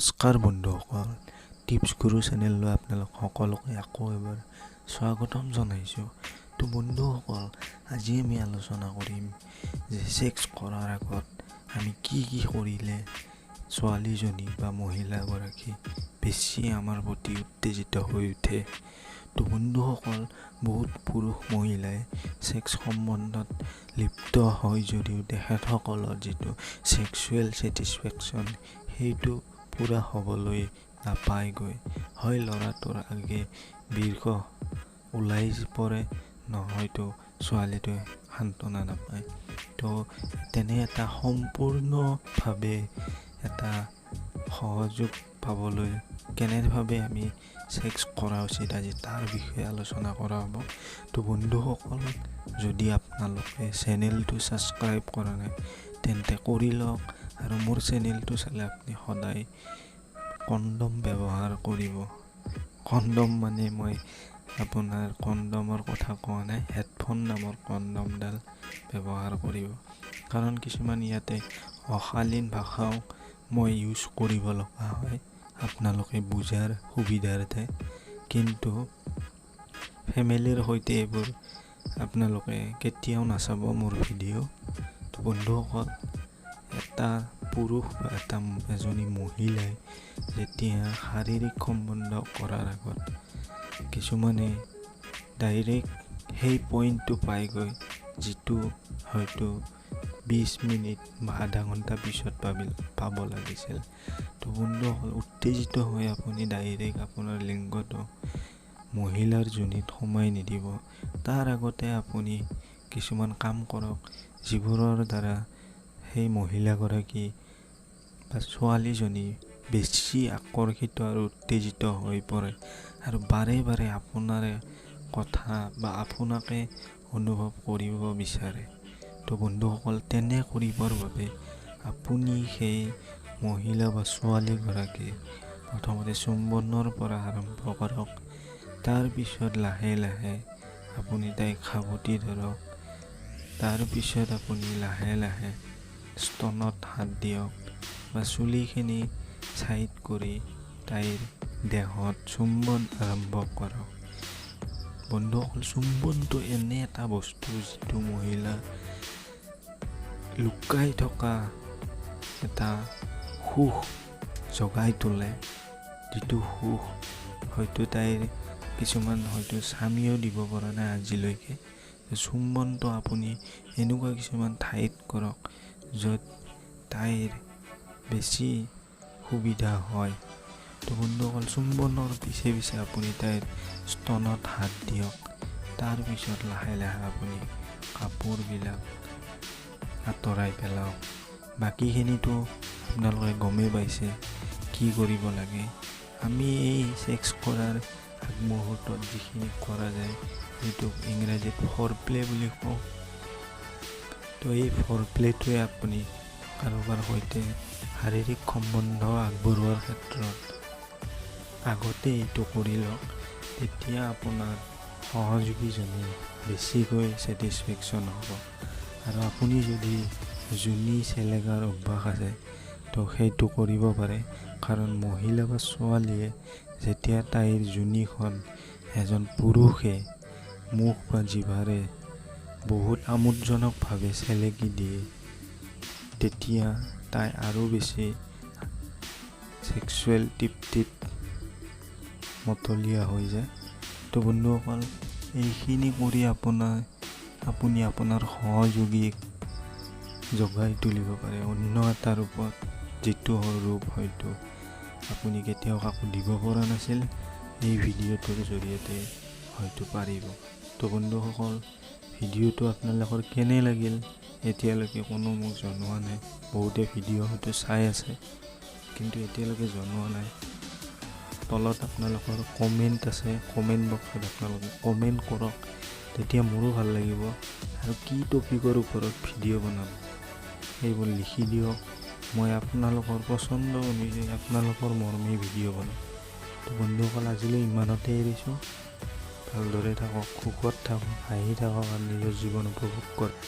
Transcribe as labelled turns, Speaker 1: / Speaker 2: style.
Speaker 1: নমস্কাৰ বন্ধুসকল, টিপছ গুৰু চেনেললৈ আপোনালোক সকলোকে আকৌ এবাৰ স্বাগতম জনাইছোঁ। তো বন্ধুসকল, আজি আমি আলোচনা কৰিম যে ছেক্স কৰাৰ আগত আমি কি কৰিলে ছোৱালীজনী বা মহিলাগৰাকী বেছি আমাৰ প্ৰতি উত্তেজিত হৈ উঠে। তো বন্ধুসকল, বহুত পুৰুষ মহিলাই ছেক্স সম্বন্ধত লিপ্ত হয় যদিও তেখেতসকলৰ যিটো ছেক্সুৱেল ছেটিছফেকশ্যন সেইটো পূৰা হ'বলৈ নাপায়গৈ। হয় ল'ৰাটোৰ আগে দীৰ্ঘ ওলাই পৰে, নহয়তো ছোৱালীটোৱে সান্তনা নাপায়। তো তেনে এটা সম্পূৰ্ণভাৱে এটা সহযোগ পাবলৈ কেনেভাৱে আমি ছেক্স কৰা উচিত, আজি তাৰ বিষয়ে আলোচনা কৰা হ'ব। তো বন্ধুসকল, যদি আপোনালোকে চেনেলটো ছাবস্ক্ৰাইব কৰা নাই তেন্তে কৰি লওক, আৰু মোৰ চেনেলটো চালে আপুনি সদায় কণ্ডম ব্যৱহাৰ কৰিব। কণ্ডম মানে মই আপোনাৰ কণ্ডমৰ কথা কোৱা নাই, হেডফোন নামৰ কণ্ডমডাল ব্যৱহাৰ কৰিব। কাৰণ কিছুমান ইয়াতে অশালীন ভাষাও মই ইউজ কৰিব লগা হয় আপোনালোকে বুজাৰ সুবিধাৰ্থে, কিন্তু ফেমিলিৰ সৈতে এইবোৰ আপোনালোকে কেতিয়াও নাচাব মোৰ ভিডিঅ'। তো বন্ধুসকল, এটা পুৰুষ বা এজনী মহিলাই যেতিয়া শাৰীৰিক সম্বন্ধ কৰাৰ আগত কিছুমানে ডাইৰেক্ট সেই পইণ্টটো পাইগৈ যিটো হয়তো 20 মিনিট বা আধা ঘণ্টা পিছত পাব লাগিছিল। তো বন্ধুসকল, উত্তেজিত হৈ আপুনি ডাইৰেক্ট আপোনাৰ লিংগটো মহিলাৰ যোনিত সোমাই নিদিব। তাৰ আগতে আপুনি কিছুমান কাম কৰক যিবোৰৰ দ্বাৰা সেই মহিলাগৰাকী বা ছোৱালীজনী বেছি আকৰ্ষিত আৰু উত্তেজিত হৈ পৰে আৰু বাৰে বাৰে আপোনাৰে কথা বা আপোনাকে অনুভৱ কৰিব বিচাৰে। তো বন্ধুসকল, তেনে কৰিবৰ বাবে আপুনি সেই মহিলা বা ছোৱালীগৰাকী প্ৰথমতে চুম্বনৰ পৰা আৰম্ভ কৰক। তাৰপিছত লাহে লাহে আপুনি তাইক সাৱটি ধৰক। তাৰপিছত আপুনি লাহে লাহে স্তনত হাত দিয়ক বা চুলিখিনি ছাইড কৰি তাইৰ দেহত চুম্বন আৰম্ভ কৰক। বন্ধুসকল, চুম্বনটো এনে এটা বস্তু যিটো মহিলা লুকাই থকা এটা সুখ জগাই তোলে, যিটো সুখ হয়তো তাইৰ কিছুমান হয়তো স্বামীয়েও দিব পৰা নাই আজিলৈকে। চুম্বনটো আপুনি এনেকুৱা কিছুমান ঠাইত কৰক য'ত তাইৰ বেছি সুবিধা হয়। তো বন্ধুসকল, চুম্বনৰ পিছে পিছে আপুনি তাইৰ স্তনত হাত দিয়ক। তাৰপিছত লাহে লাহে আপুনি কাপোৰবিলাক আঁতৰাই পেলাওক। বাকীখিনিতো আপোনালোকে গমেই পাইছে কি কৰিব লাগে। আমি এই ছেক্স কৰাৰ আগমুহূৰ্তত যিখিনি কৰা যায় সেইটোক ইংৰাজীত ফৰপ্লে বুলি কওঁ। তো এই ফৰপ্লেটোৱে আপুনি কাৰোবাৰ সৈতে শাৰীৰিক সম্বন্ধ আগবঢ়োৱাৰ ক্ষেত্ৰত আগতে এইটো কৰি লওক, তেতিয়া আপোনাৰ সহযোগীজনী বেছিকৈ ছেটিছফেকশ্যন হ'ব। আৰু আপুনি যদি যোনি চেলেগাৰ অভ্যাস আছে তো সেইটো কৰিব পাৰে, কাৰণ মহিলা বা ছোৱালীয়ে যেতিয়া তাইৰ যোনিখন এজন পুৰুষে মুখ বা জিভাৰে বহুত আমোদজনকভাৱে চেলেকি দিয়ে, তেতিয়া তাই আৰু বেছি ছেক্সুৱেল তৃপ্তিত মতলীয়া হৈ যায়। তো বন্ধুসকল, এইখিনি কৰি আপুনি আপোনাৰ সহযোগীক জগাই তুলিব পাৰে অন্য এটা ৰূপত, যিটো ৰূপ হয়তো আপুনি কেতিয়াও কাকো দিব পৰা নাছিল, এই ভিডিঅ'টোৰ জৰিয়তে হয়তো পাৰিব। তো বন্ধুসকল, ভিডিঅ'টো আপোনালোকৰ কেনে লাগিল এতিয়ালৈকে কোনো মোক জনোৱা নাই। বহুতে ভিডিঅ' হয়তো চাই আছে কিন্তু এতিয়ালৈকে জনোৱা নাই। তলত আপোনালোকৰ কমেণ্ট আছে, কমেণ্ট বক্সত আপোনালোকে কমেণ্ট কৰক, তেতিয়া মোৰো ভাল লাগিব। আৰু কি টপিকৰ ওপৰত ভিডিঅ' বনাম সেইবোৰ লিখি দিয়ক। মই আপোনালোকৰ পচন্দ অনুযায়ী আপোনালোকৰ মৰ্মে ভিডিঅ' বনাম। তো বন্ধুসকল, আজিলৈ ইমানতে এৰিছোঁ। ভালদৰে থাকক, সুখত থাকক, হাঁহি থাকক আৰু নিজৰ জীৱন উপভোগ কৰক।